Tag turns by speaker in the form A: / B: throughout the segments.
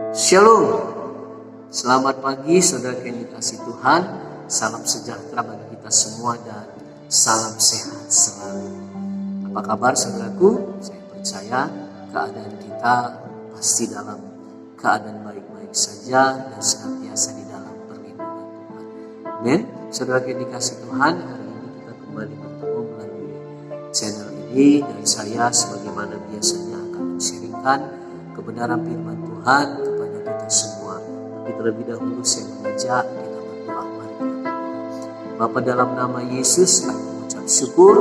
A: Shalom, selamat pagi saudara yang dikasih Tuhan. Salam sejahtera bagi kita semua dan salam sehat selalu. Apa kabar saudaraku? Saya percaya keadaan kita pasti dalam keadaan baik-baik saja dan senantiasa di dalam perlindungan Tuhan. Amin. Saudara yang dikasih Tuhan, hari ini kita kembali bertemu melalui channel ini dan saya sebagaimana biasanya akan men-sharingkan kebenaran firman Tuhan kepada kita semua. Tapi terlebih dahulu saya mengajak kita berdoa. Mari kita berdoa. Bapa, dalam nama Yesus kami mengucap syukur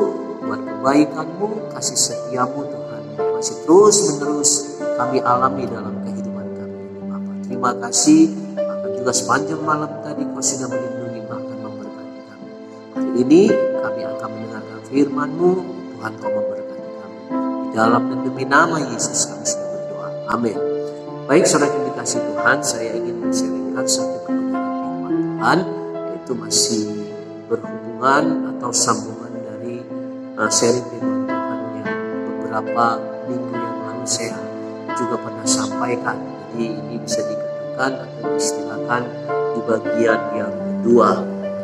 A: buat kebaikan-Mu, kasih setia-Mu Tuhan yang masih terus menerus kami alami dalam kehidupan kami ini. Bapa, terima kasih. Bahkan juga sepanjang malam tadi Kau sudah melindungi bahkan memberkati kami. Hari ini kami akan mendengarkan firman-Mu. Tuhan, Kau memberkati kami. Di dalam dan demi nama Yesus kami sudah berdoa. Amin. Baik saudara yang dikasih Tuhan, saya ingin men-sharingkan satu kebenaran firman Tuhan, yaitu masih berhubungan atau sambungan dari seri firman Tuhan yang beberapa minggu yang lalu saya juga pernah sampaikan. Jadi ini bisa dikatakan atau diistilahkan di bagian yang kedua.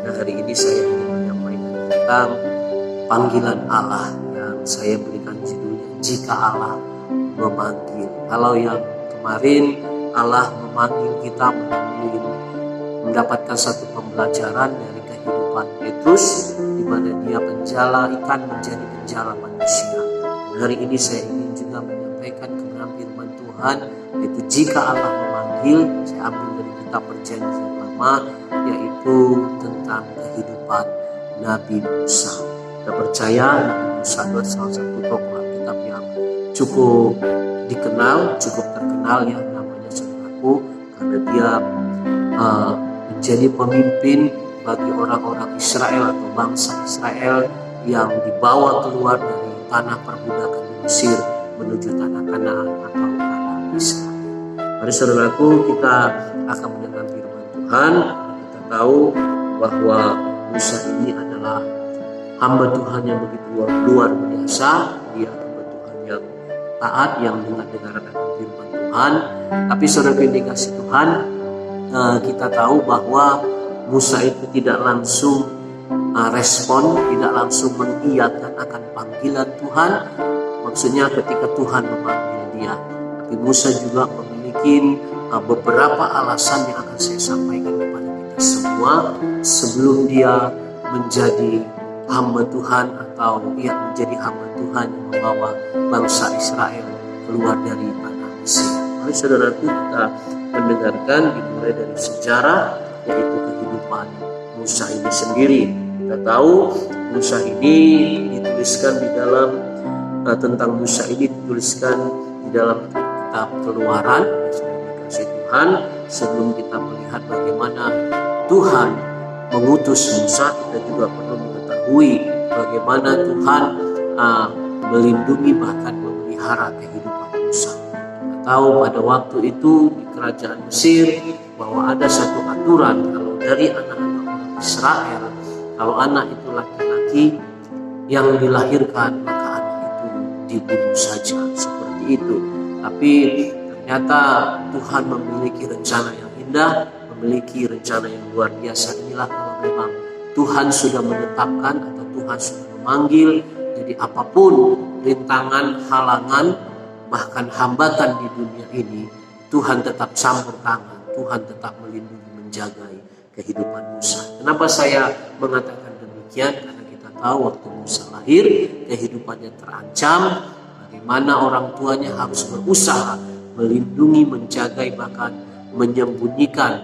A: Nah, hari ini saya ingin menyampaikan tentang panggilan Allah yang saya berikan judulnya Jika Allah Memanggil. Kalau yang kemarin Allah memanggil kita melalui mendapatkan satu pembelajaran dari kehidupan Petrus, di mana dia penjala ikan menjadi penjala manusia. Dan hari ini saya ingin juga menyampaikan kebenaran firman Tuhan, yaitu jika Allah memanggil. Saya ambil dari kitab Perjanjian Lama, yaitu tentang kehidupan Nabi Musa. Kita percaya Nabi Musa adalah salah satu tokoh Alkitab yang cukup dikenal, cukup terkenal ya namanya saudaraku, karena dia menjadi pemimpin bagi orang-orang Israel atau bangsa Israel yang dibawa keluar dari tanah perbudakan di Mesir menuju tanah Kanaan atau tanah Israel. Mari saudaraku, kita akan mendengar firman Tuhan. Kita tahu bahwa Musa ini adalah hamba Tuhan yang begitu luar biasa. Dia hamba Tuhan yang taat, yang dengar-dengaran akan firman Tuhan. Tapi saudara yang dikasih Tuhan, kita tahu bahwa Musa itu tidak langsung respon, tidak langsung mengiyakan akan panggilan Tuhan. Maksudnya ketika Tuhan memanggil dia. Tapi Musa juga memiliki beberapa alasan yang akan saya sampaikan kepada kita semua sebelum dia menjadi hamba Tuhan atau ia menjadi hamba Tuhan yang membawa bangsa Israel keluar dari tanah Mesir. Mari saudaraku, kita mendengarkan dimulai dari sejarah, yaitu kehidupan Musa ini sendiri. Kita tahu Musa ini dituliskan di dalam tentang Musa ini dituliskan di dalam kitab Keluaran. Kasih Tuhan, sebelum kita melihat bagaimana Tuhan mengutus Musa, kita juga perlu mengetahui bagaimana Tuhan melindungi bahkan memelihara kehidupan Musa. Kita tahu pada waktu itu di kerajaan Mesir bahwa ada satu aturan, kalau dari anak-anak orang Israel, kalau anak itu laki-laki yang dilahirkan, maka anak itu dibunuh saja, seperti itu. Tapi ternyata Tuhan memiliki rencana yang indah, memiliki rencana yang luar biasa. Inilah kalau memang Tuhan sudah menetapkan atau Tuhan sudah memanggil, jadi apapun rintangan, halangan, bahkan hambatan di dunia ini, Tuhan tetap campur tangan, Tuhan tetap melindungi, menjagai kehidupan Musa. Kenapa saya mengatakan demikian? Karena kita tahu waktu Musa lahir, kehidupannya terancam, bagaimana orang tuanya harus berusaha melindungi, menjagai, bahkan menyembunyikan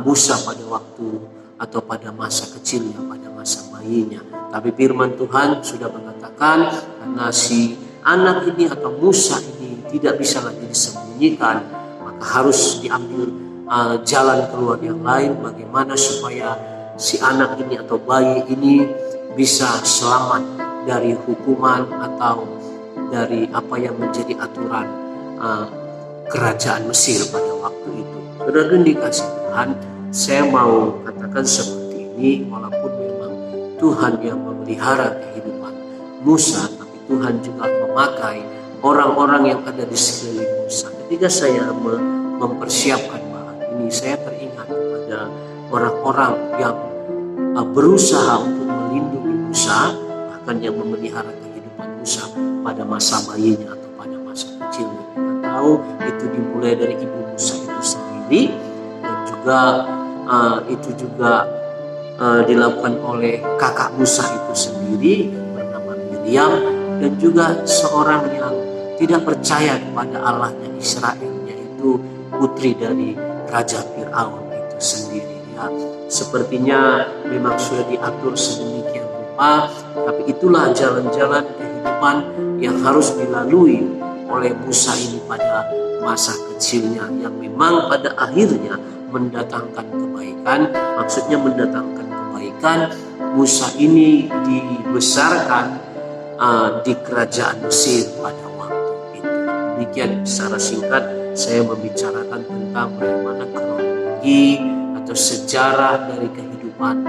A: Musa pada waktu atau pada masa kecilnya, pada masa bayinya. Tapi firman Tuhan sudah mengatakan karena si anak ini atau Musa ini tidak bisa lagi disembunyikan, maka harus diambil jalan keluar yang lain, bagaimana supaya si anak ini atau bayi ini bisa selamat dari hukuman atau dari apa yang menjadi aturan kerajaan Mesir pada waktu itu. Saudara dikasih Tuhan, saya mau katakan seperti ini, walaupun memang Tuhan yang memelihara kehidupan Musa, tapi Tuhan juga memakai orang-orang yang ada di sekeliling Musa. Ketika saya mempersiapkan bahan ini, saya teringat kepada orang-orang yang berusaha untuk melindungi Musa, bahkan yang memelihara kehidupan Musa pada masa bayinya atau pada masa kecilnya. Kita tahu itu dimulai dari ibu Musa itu sendiri, dan juga itu juga dilakukan oleh kakak Musa itu sendiri yang bernama Miriam, dan juga seorang yang tidak percaya kepada Allahnya Israel, yaitu putri dari Raja Fir'aun itu sendiri. Ya, sepertinya memang sudah diatur sedemikian rupa, tapi itulah jalan-jalan kehidupan yang harus dilalui oleh Musa ini pada masa kecilnya, yang memang pada akhirnya mendatangkan kebaikan. Maksudnya mendatangkan kebaikan, Musa ini dibesarkan di kerajaan Mesir pada waktu itu. Demikian secara singkat saya membicarakan tentang bagaimana kronologi atau sejarah dari kehidupan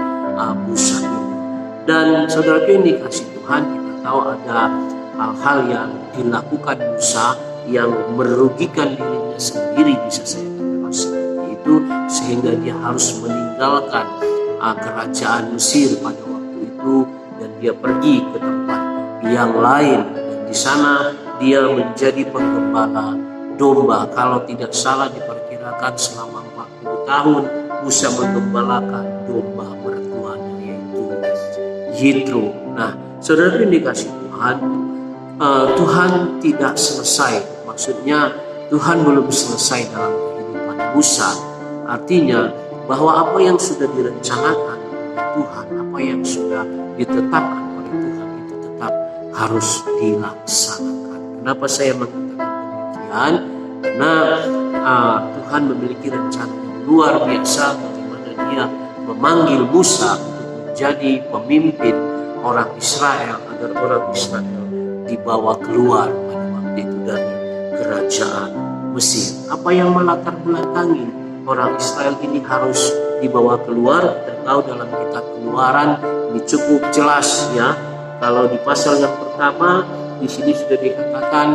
A: Musa ini. Dan saudara yang dikasih Tuhan, kita tahu ada hal-hal yang dilakukan Musa yang merugikan dirinya sendiri, bisa saya katakan seperti itu, sehingga dia harus meninggalkan kerajaan Mesir pada waktu itu, dan dia pergi ke tempat yang lain, dan di sana dia menjadi penggembala domba. Kalau tidak salah diperkirakan selama 40 tahun Musa menggembalakan domba mertuanya, yaitu Yitro. Nah, saudara yang dikasih Tuhan, Tuhan tidak selesai. Maksudnya Tuhan belum selesai dalam kehidupan Musa. Artinya bahwa apa yang sudah direncanakan oleh Tuhan, apa yang sudah ditetapkan oleh Tuhan itu tetap harus dilaksanakan. Kenapa saya mengatakan demikian? Karena Tuhan memiliki rencana yang luar biasa bagaimana dia memanggil Musa untuk menjadi pemimpin orang Israel, agar orang Israel dibawa keluar pada waktu itu dari kerajaan Mesir. Apa yang melatar belakangi orang Israel ini harus dibawa keluar? Kita tahu dalam kitab Keluaran ini cukup jelas, ya. Kalau di pasal yang pertama di sini sudah dikatakan,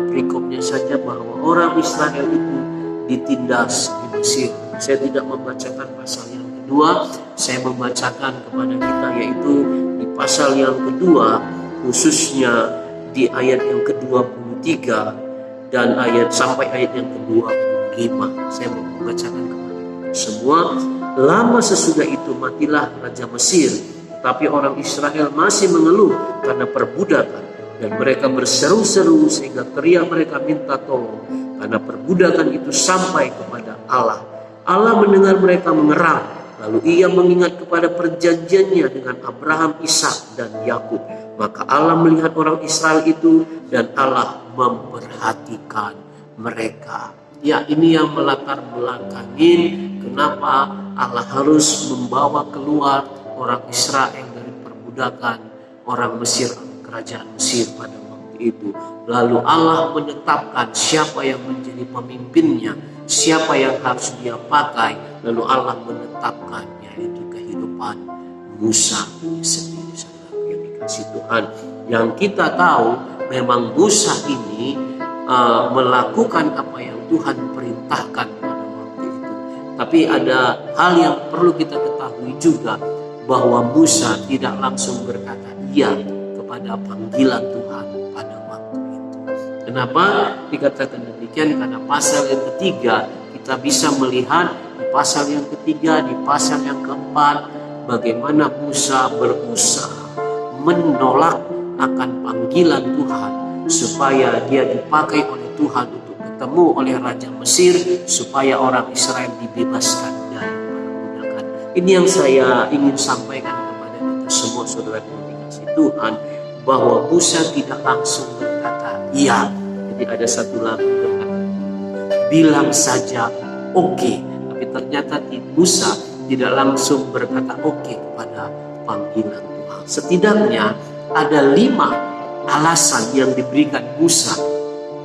A: perikopnya saja, bahwa orang Israel itu ditindas di Mesir. Saya tidak membacakan pasal yang kedua, saya membacakan kepada kita yaitu di pasal yang kedua, khususnya di ayat yang ke-23 dan sampai ayat yang ke-25. Saya mau membacakan kepada kita semua. Lama sesudah itu matilah Raja Mesir, tapi orang Israel masih mengeluh karena perbudakan, dan mereka berseru-seru sehingga teriak mereka minta tolong, karena perbudakan itu sampai kepada Allah. Allah mendengar mereka mengerang, lalu ia mengingat kepada perjanjiannya dengan Abraham, Ishak, dan Yakub. Maka Allah melihat orang Israel itu, dan Allah memperhatikan mereka. Ya, ini yang melatar belakangi kenapa Allah harus membawa keluar orang Israel dari perbudakan orang Mesir, kerajaan Mesir pada waktu itu. Lalu Allah menetapkan siapa yang menjadi pemimpinnya, siapa yang harus dia pakai. Lalu Allah menetapkan, yaitu kehidupan Musa sendiri, saudara yang dikasih Tuhan. Yang kita tahu memang Musa ini melakukan apa yang Tuhan perintahkan pada waktu itu. Tapi ada hal yang perlu kita ketahui juga, bahwa Musa tidak langsung berkata iya kepada panggilan Tuhan pada waktu itu. Kenapa dikatakan demikian? Karena pasal yang ketiga kita bisa melihat, di pasal yang ketiga, di pasal yang keempat, bagaimana Musa berusaha menolak akan panggilan Tuhan, supaya dia dipakai oleh Tuhan untuk ketemu oleh Raja Mesir, supaya orang Israel dibebaskan dari perbudakan. Ini yang saya ingin sampaikan kepada kita semua, saudara yang dikasih Tuhan, bahwa Musa tidak langsung berkata iya. Jadi ada satu lagu berkata, bilang saja oke. Tapi ternyata Musa tidak langsung berkata oke kepada panggilan Tuhan. Setidaknya ada 5 alasan yang diberikan Musa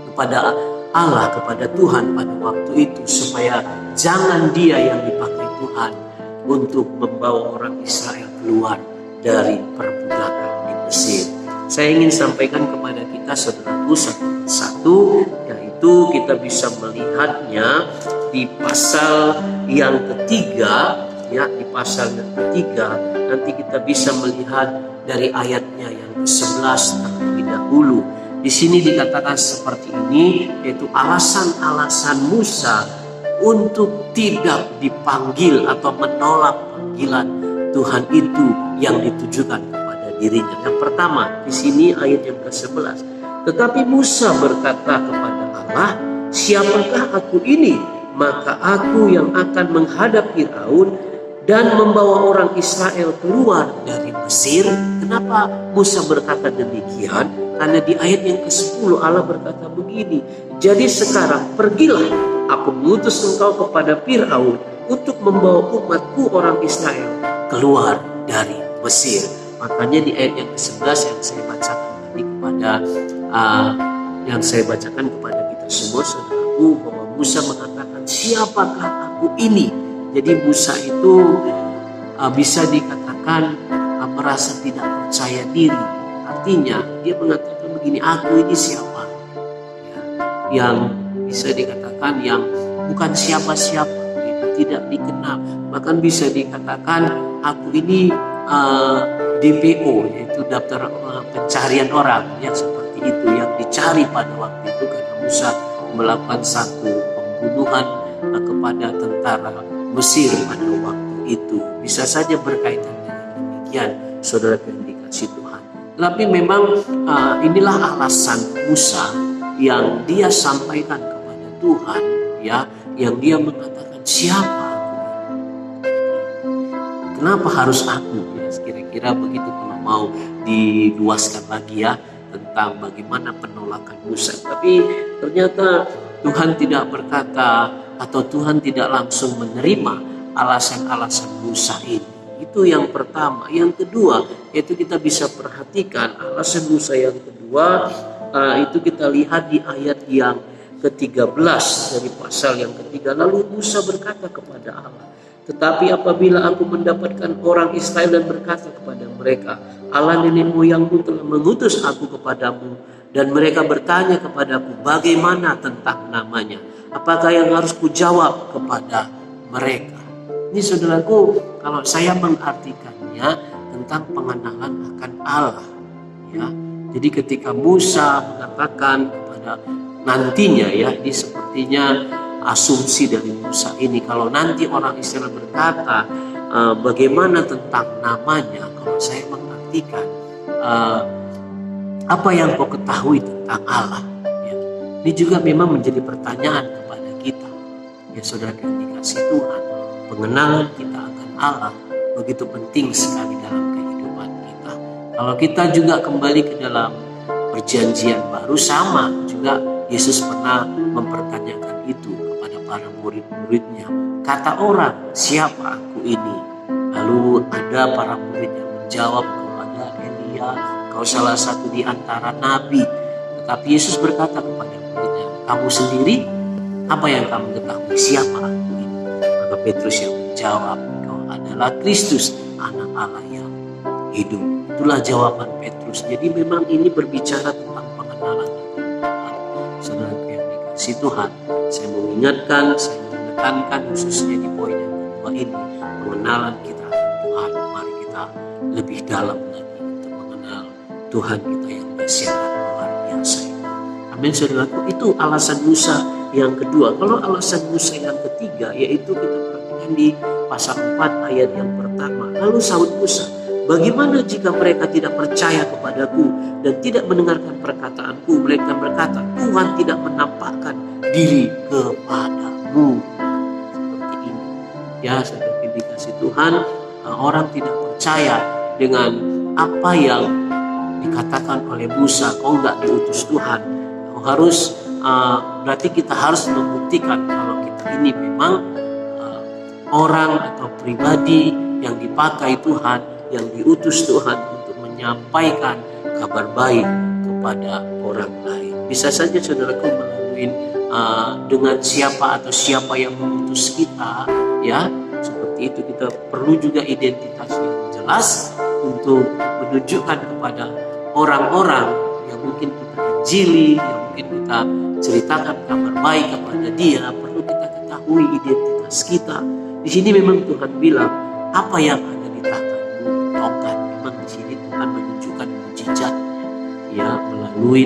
A: kepada Allah, kepada Tuhan pada waktu itu, supaya jangan dia yang dipakai Tuhan untuk membawa orang Israel keluar dari perbudakan di Mesir. Saya ingin sampaikan kepada kita, saudaraku, satu, yaitu kita bisa melihatnya di di pasal yang ketiga, ya di pasal yang ketiga nanti kita bisa melihat dari ayatnya yang ke-11 terlebih dahulu. Di sini dikatakan seperti ini, yaitu alasan-alasan Musa untuk tidak dipanggil atau menolak panggilan Tuhan itu yang ditujukan kepada dirinya. Yang pertama di sini ayat yang ke-11. Tetapi Musa berkata kepada Allah, siapakah aku ini? Maka aku yang akan menghadap Firaun dan membawa orang Israel keluar dari Mesir. Kenapa Musa berkata demikian? Karena di ayat yang ke-10 Allah berkata begini, jadi sekarang pergilah, aku mengutus engkau kepada Firaun untuk membawa umatku orang Israel keluar dari Mesir. Makanya di ayat yang ke-11 yang saya bacakan tadi kepada kita semua, saudaraku, bahwa Musa mengatakan, siapakah aku ini? Jadi Musa itu bisa dikatakan merasa tidak percaya diri. Artinya dia mengatakan begini, aku ini siapa? Ya, yang bisa dikatakan yang bukan siapa-siapa, gitu, tidak dikenal. Bahkan bisa dikatakan aku ini DPO, yaitu daftar pencarian orang, yang seperti itu yang dicari pada waktu itu karena Musa melakukan satu pembunuhan kepada tentara Mesir pada waktu itu. Bisa saja berkaitan dengan demikian, saudara yang dikasihi Tuhan. Tapi memang inilah alasan Musa yang dia sampaikan kepada Tuhan, ya, yang dia mengatakan, siapa aku? Kenapa harus aku? Ya, kira-kira begitu kalau mau diluaskan lagi ya tentang bagaimana penolakan Musa. Tapi ternyata Tuhan tidak berkata atau Tuhan tidak langsung menerima alasan-alasan Musa ini. Itu yang pertama. Yang kedua, yaitu kita bisa perhatikan alasan Musa yang kedua, itu kita lihat di ayat yang ke-13 dari pasal yang ketiga. Lalu Musa berkata kepada Allah, tetapi apabila aku mendapatkan orang Israel dan berkata kepada mereka, Allah nenek moyangmu telah mengutus aku kepadamu, dan mereka bertanya kepadaku, bagaimana tentang namanya? Apakah yang harus kujawab kepada mereka? Ini saudaraku, kalau saya mengartikannya tentang pengenalan akan Allah, ya. Jadi ketika Musa mengatakan kepada nantinya, ya, ini sepertinya asumsi dari Musa ini, kalau nanti orang Israel berkata bagaimana tentang namanya, kalau saya mengartikan apa yang kau ketahui tentang Allah, ya. Ini juga memang menjadi pertanyaan kepada kita, ya saudara yang dikasihi Tuhan. Pengenalan kita akan Allah begitu penting sekali dalam kehidupan kita. Kalau kita juga kembali ke dalam perjanjian baru, sama juga Yesus pernah mempertanyakan itu kepada para murid-muridnya. Kata orang, siapa aku ini? Lalu ada para murid yang menjawab, kau ada Elia, kau salah satu di antara nabi. Tetapi Yesus berkata kepada muridnya, kamu sendiri, apa yang kamu ketahui? Siapa aku ini? Maka Petrus yang menjawab, kau adalah Kristus, anak Allah yang hidup. Itulah jawaban Petrus. Jadi memang ini berbicara tentang pengenalan Tuhan. Saudara yang dikasihi Tuhan, saya mengingatkan, saya menekankan khususnya di poin yang kedua ini, pengenalan kita akan Tuhan. Mari kita lebih dalam lagi untuk mengenal Tuhan kita yang dahsyat dan luar biasa. Amin, saudaraku. Itu alasan Musa yang kedua. Kalau alasan Musa yang ketiga, yaitu kita perhatikan di pasal 4 ayat yang pertama. Lalu sahut Musa, bagaimana jika mereka tidak percaya kepadaku dan tidak mendengarkan perkataanku? Mereka berkata, Tuhan tidak menampakkan diri kepadamu. Seperti ini. Ya, saudara dikasihi Tuhan, orang tidak percaya dengan apa yang dikatakan oleh Musa. Kau enggak diutus Tuhan. Kau harus, berarti kita harus membuktikan kalau kita ini memang orang atau pribadi yang dipakai Tuhan, yang diutus Tuhan untuk menyampaikan kabar baik kepada orang lain. Bisa saja saudaraku melalui dengan siapa atau siapa yang mengutus kita, ya, seperti itu. Kita perlu juga identitas yang jelas untuk menunjukkan kepada orang-orang yang mungkin kita injili, yang mungkin kita ceritakan kabar baik kepada dia. Perlu kita ketahui
B: mengakui identitas kita. Di sini memang Tuhan bilang, apa yang ada di tanganmu, tongkat. Memang di sini Tuhan menunjukkan mujizatnya, ya, melalui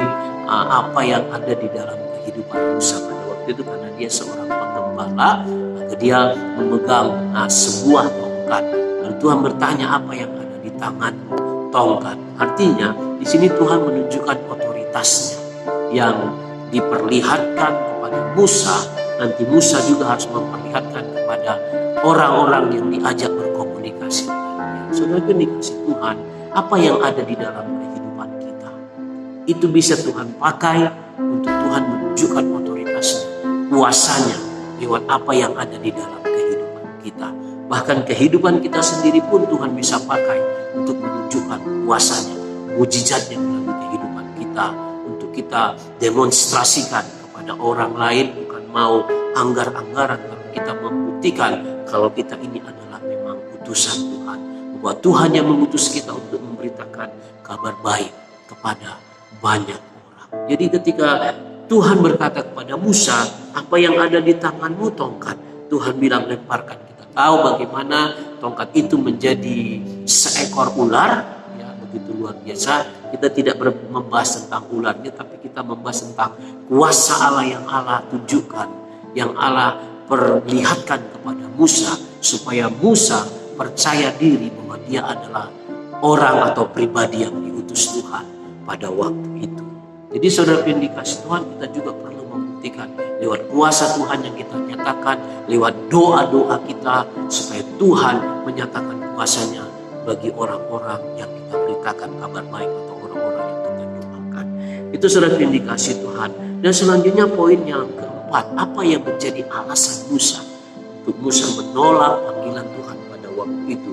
B: apa yang ada di dalam kehidupan Musa pada waktu itu, karena dia seorang penggembala, maka dia memegang sebuah tongkat. Lalu Tuhan bertanya, apa yang ada di tanganmu, tongkat. Artinya di sini Tuhan menunjukkan otoritasnya yang diperlihatkan kepada Musa. Nanti Musa juga harus memperlihatkan kepada orang-orang yang diajak berkomunikasi dengannya. Saudara dikasih Tuhan, apa yang ada di dalam kehidupan kita, itu bisa Tuhan pakai untuk Tuhan menunjukkan otoritasnya, kuasanya lewat apa yang ada di dalam kehidupan kita. Bahkan kehidupan kita sendiri pun Tuhan bisa pakai untuk menunjukkan kuasanya, mujizatnya melalui kehidupan kita, untuk kita demonstrasikan kepada orang lain, bukan mau anggar-anggaran, tapi kita membuktikan kalau kita ini adalah memang utusan Tuhan, bahwa Tuhan yang mengutus kita untuk memberitakan kabar baik kepada banyak orang. Jadi ketika Tuhan berkata kepada Musa, apa yang ada di tanganmu, tongkat, Tuhan bilang lemparkan. Kita tahu bagaimana tongkat itu menjadi seekor ular, ya, begitu luar biasa. Kita tidak membahas tentang ularnya, tapi kita membahas tentang kuasa Allah yang Allah tunjukkan, yang Allah perlihatkan kepada Musa, supaya Musa percaya diri bahwa dia adalah orang atau pribadi yang diutus Tuhan pada waktu itu. Jadi saudara yang dikasih Tuhan, kita juga perlu membuktikan lewat kuasa Tuhan yang kita nyatakan, lewat doa-doa kita, supaya Tuhan menyatakan kuasanya bagi orang-orang yang kita beritakan kabar baik atau orang-orang yang kita doakan. Itu saudara yang dikasih Tuhan. Dan selanjutnya poin yang keempat, apa yang menjadi alasan Musa untuk Musa menolak panggilan Tuhan pada waktu itu.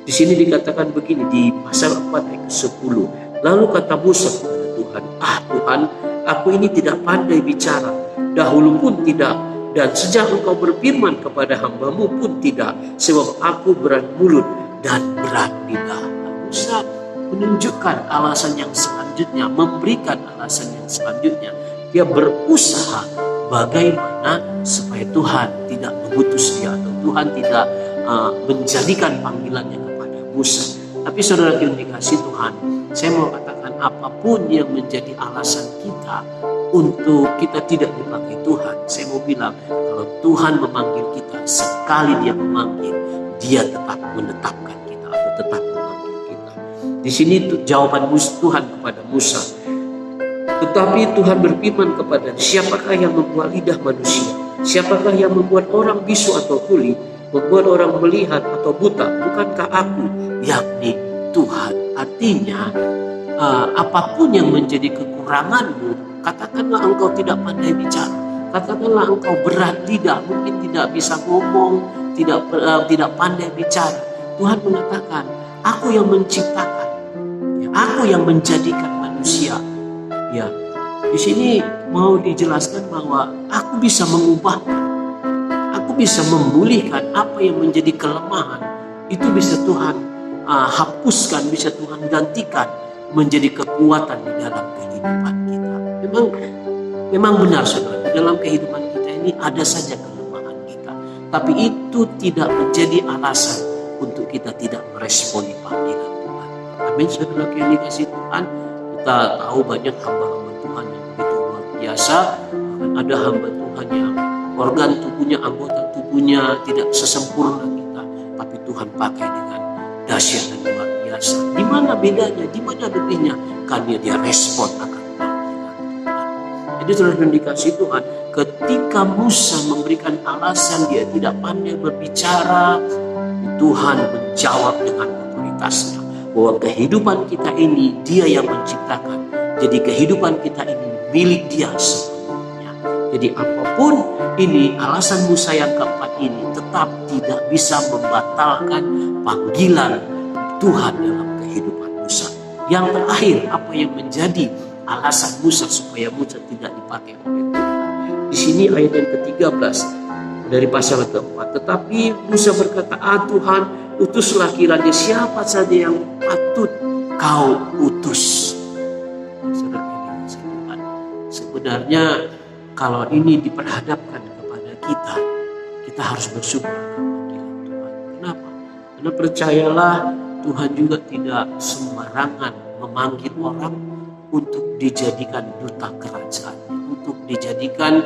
B: Di sini dikatakan begini di pasal 4 ayat 10. Lalu kata Musa kepada Tuhan, Tuhan, aku ini tidak pandai bicara, dahulu pun tidak, dan sejak engkau berfirman kepada hambamu pun tidak, sebab aku berat mulut dan berat lidah. Musa menunjukkan alasan yang selanjutnya, memberikan alasan yang selanjutnya. Dia berusaha bagaimana supaya Tuhan tidak mengutus dia, atau Tuhan tidak menjadikan panggilannya kepada Musa. Tapi saudara yang dikasih Tuhan, saya mau katakan apapun yang menjadi alasan kita untuk kita tidak dipakai Tuhan, saya mau bilang kalau Tuhan memanggil kita, sekali dia memanggil, dia tetap menetapkan kita atau tetap memanggil kita. Di sini jawaban Tuhan kepada Musa. Tetapi Tuhan berfirman kepada, siapakah yang membuat lidah manusia? Siapakah yang membuat orang bisu atau tuli? Membuat orang melihat atau buta? Bukankah aku, yakni Tuhan? Artinya apapun yang menjadi kekuranganmu, katakanlah engkau tidak pandai bicara, katakanlah engkau berat lidah, mungkin tidak bisa ngomong, tidak pandai bicara. Tuhan mengatakan, aku yang menciptakan, ya, aku yang menjadikan manusia. Ya, di sini mau dijelaskan bahwa aku bisa mengubah, aku bisa memulihkan apa yang menjadi kelemahan. Itu bisa Tuhan hapuskan, bisa Tuhan gantikan menjadi kekuatan di dalam kehidupan kita. Memang benar saudara, di dalam kehidupan kita ini ada saja kelemahan kita, tapi itu tidak menjadi alasan untuk kita tidak meresponi panggilan Tuhan. Amin saudara yang dikasih Tuhan. Kita tahu banyak hamba-hamba Tuhan yang begitu luar biasa. Bahkan ada hamba Tuhan yang organ tubuhnya, anggota tubuhnya tidak sesempurna kita, tapi Tuhan pakai dengan dahsyat dan luar biasa. Di mana bedanya? Di mana lebihnya? Karena dia respon akan panggilan Tuhan. Jadi saudara yang dikasih Tuhan, ketika Musa memberikan alasan dia tidak pandai berbicara, Tuhan menjawab dengan otoritasnya, bahwa kehidupan kita ini dia yang menciptakan. Jadi kehidupan kita ini milik dia sepenuhnya. Jadi apapun ini, alasan Musa yang keempat ini tetap tidak bisa membatalkan panggilan Tuhan dalam kehidupan Musa. Yang terakhir, apa yang menjadi alasan Musa supaya Musa tidak dipakai oleh Tuhan? Di sini ayat yang ke-13 dari pasal keempat. Tetapi Musa berkata, Tuhan, utuslah kiranya siapa saja yang patut kau utus. Sebenarnya kalau ini diperhadapkan kepada kita, kita harus bersyukur akan panggilan Tuhan. Kenapa? Karena percayalah, Tuhan juga tidak sembarangan memanggil orang untuk dijadikan duta kerajaan, untuk dijadikan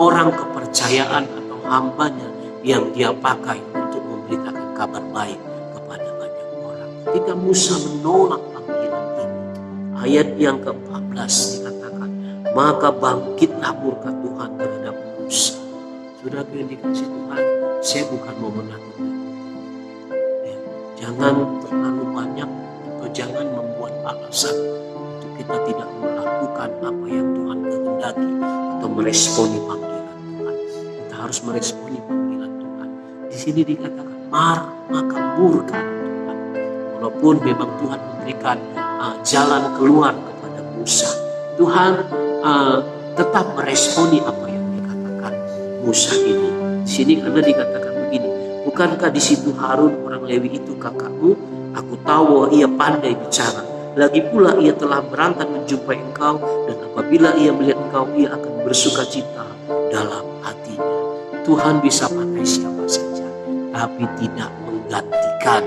B: orang kepercayaan atau hambanya yang dia pakai untuk memberitakan kabar baik kepada banyak orang. Ketika Musa menolak panggilan ini, ayat yang ke-14 dikatakan, maka bangkitlah murka Tuhan terhadap Musa. Saudara yang dikasih Tuhan, saya bukan mau menakut-nakuti. Jangan terlalu banyak atau jangan membuat alasan untuk kita tidak melakukan apa yang Tuhan kehendaki atau meresponi panggilan Tuhan. Kita harus meresponi panggilan Tuhan. Di sini dikatakan maka murka Tuhan. Walaupun memang Tuhan memberikan jalan keluar kepada Musa, Tuhan tetap meresponi apa yang dikatakan Musa ini. Di sini karena dikatakan begini, bukankah di situ Harun orang Lewi itu kakakmu? Aku tahu bahwa ia pandai bicara. Lagi pula ia telah berangkat menjumpai engkau, dan apabila ia melihat engkau, ia akan bersuka cita dalam hatinya. Tuhan bisa pakai siapa saja, tapi tidak menggantikan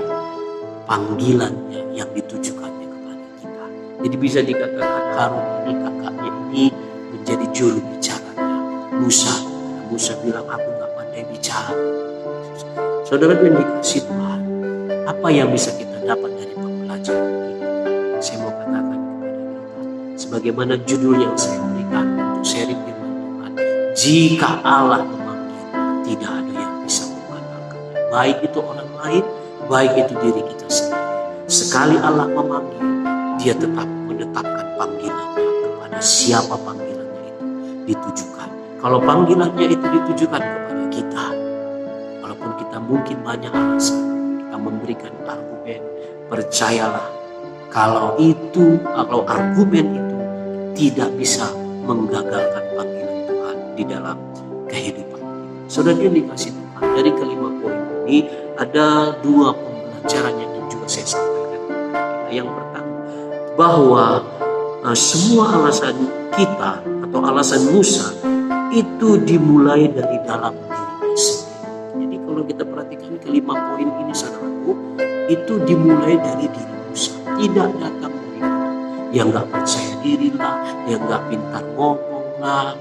B: panggilannya yang ditujukannya kepada kita. Jadi bisa dikatakan Harun ini kakaknya ini menjadi juru bicaranya Musa. Musa bilang, aku gak pandai bicara. Saudara yang dikasih Tuhan, apa yang bisa kita dapat dari pembelajaran ini? Saya mau katakan kepada kita, sebagaimana judul yang saya berikan untuk sharing firman Tuhan, jika Allah memanggil, tidak ada yang bisa membatalkannya. Baik itu orang lain, baik itu diri kita sendiri. Sekali Allah memanggil, dia tetap menetapkan panggilannya kepada siapa panggilannya itu ditujukan. Kalau panggilannya itu ditujukan kepada kita, walaupun kita mungkin banyak alasan, kita memberikan argumen, percayalah, kalau argumen itu tidak bisa menggagalkan panggilan Tuhan di dalam kehidupan kita. Saudara yang dikasih Tuhan, dari kelima poin ini ada 2 pembelajaran yang juga saya sampaikan kepada kita. Yang pertama, bahwa semua alasan kita atau alasan Musa itu dimulai dari dalam dirinya sendiri. Jadi kalau kita perhatikan kelima poin ini, saudaraku, itu dimulai dari diri Musa, tidak datang dari Tuhan. Yang gak percaya diri lah, yang gak pintar ngomong lah,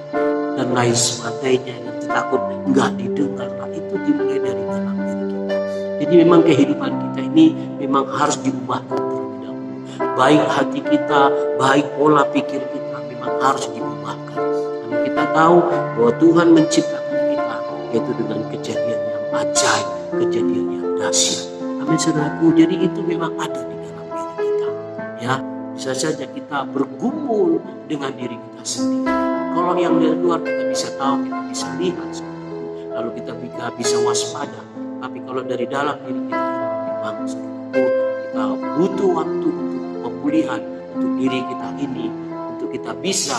B: dan lain sebagainya, yang takut gak didengar lah, itu dimulai dari dalam diri kita. Jadi memang kehidupan kita ini memang harus diubahkan terlebih dahulu. Baik hati kita, baik pola pikir kita memang harus diubahkan. Karena kita tahu bahwa Tuhan menciptakan kita yaitu dengan kejadian yang ajaib, kejadian yang dahsyat. Amin saudaraku, jadi itu memang ada di dalam diri kita. Ya, bisa saja kita bergumul dengan diri kita sendiri. Kalau yang dari luar kita bisa tahu, kita bisa lihat, saudaraku, lalu kita bisa waspada. Tapi kalau dari dalam diri kita memang saudaraku, kita butuh waktu untuk pemulihan untuk diri kita ini, untuk kita bisa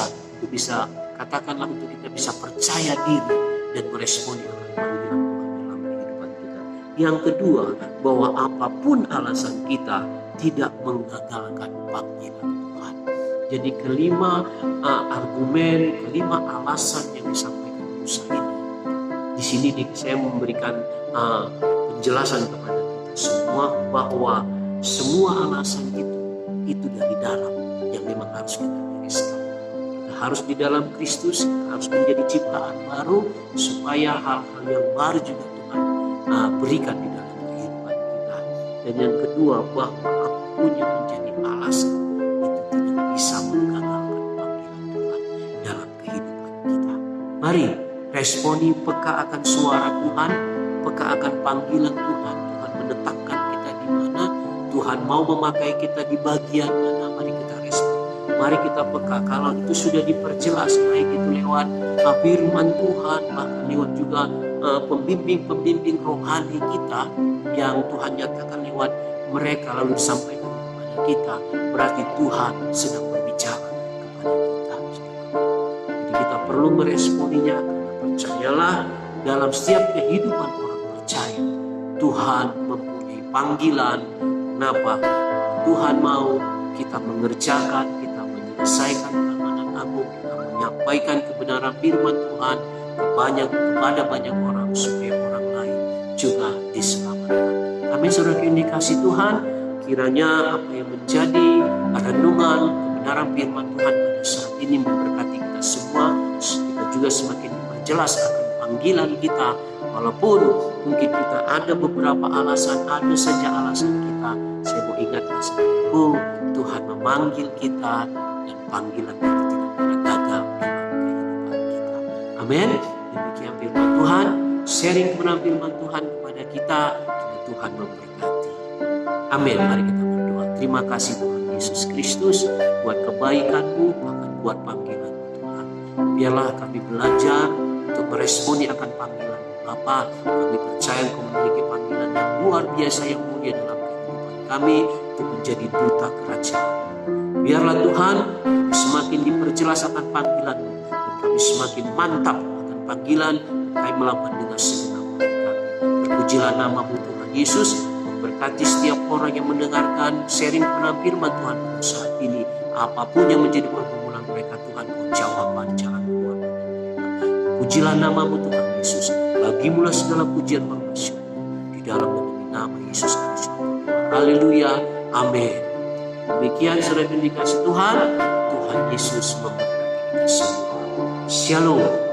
B: katakanlah untuk kita bisa percaya diri dan meresponi akan panggilan Tuhan dalam kehidupan kita. Yang kedua, bahwa apapun alasan kita tidak menggagalkan panggilan Tuhan. Jadi kelima argumen, kelima alasan yang disampaikan Musa ini. Di sini saya memberikan penjelasan kepada kita semua bahwa semua alasan itu dari dalam yang memang harus kita bereskan. Kita harus di dalam Kristus, kita harus menjadi ciptaan baru supaya hal-hal yang baru juga Tuhan berikan di dalam kehidupan kita. Dan yang kedua, bahwa apapun yang menjadi alasan itu tidak bisa menggagalkan panggilan Tuhan dalam kehidupan kita. Mari responi peka akan suara Tuhan, peka akan panggilan Tuhan. Tuhan menetapkan kita di mana, Tuhan mau memakai kita di bagian mana, mari kita respon. Mari kita peka kalau itu sudah diperjelas, baik itu lewat firman Tuhan, bahkan lewat juga pembimbing-pembimbing rohani kita yang Tuhan nyatakan lewat mereka lalu disampaikan kepada kita, berarti Tuhan sedang berbicara kepada kita. Jadi kita perlu meresponinya, karena percayalah dalam setiap kehidupan orang percaya Tuhan mempunyai panggilan. Kenapa? Tuhan mau kita mengerjakan, kita menyelesaikan keamanan agung, kita menyampaikan kebenaran firman Tuhan, kepada banyak orang supaya orang lain juga diselamatkan. Amin. Saudara yang dikasih Tuhan, kiranya apa yang menjadi renungan kebenaran firman Tuhan pada saat ini memberkati kita semua. Kita juga semakin jelas akan panggilan kita, walaupun mungkin kita ada beberapa alasan, ada saja alasan kita. Saya mau ingatkan saudaraku, Tuhan memanggil kita dan panggilan itu tidak pernah gagal dalam kehidupan kita. Amin. Demikian firman Tuhan, sharing kebenaran firman Tuhan kepada kita, kiranya Tuhan memberkati. Amin. Mari kita berdoa. Terima kasih Tuhan Yesus Kristus buat kebaikan-Mu, bahkan buat panggilan-Mu Tuhan. Biarlah kami belajar untuk meresponi akan panggilan Bapa. Kami percaya Engkau memiliki panggilan yang luar biasa, yang mulia dalam kehidupan kami untuk menjadi duta kerajaan. Biarlah Tuhan kami semakin diperjelas akan panggilan-Mu, dan kami semakin mantap akan panggilan yang kami melakukan dengan segenap hati kami. Terpujilah nama-Mu Tuhan Yesus. Berkati setiap orang yang mendengarkan sharing kebenaran firman Tuhan pada saat ini. Apapun yang menjadi pergumulan mereka, Tuhan, Kau jawaban jalan keluar. Pujilah nama-Mu Tuhan Yesus. Bagi-Mulah segala pujian bersyukur di dalam dan demi nama Yesus Kristus. Haleluya. Amin. Demikian saudara yang dikasih Tuhan. Tuhan Yesus memberkati kita semua. Shalom.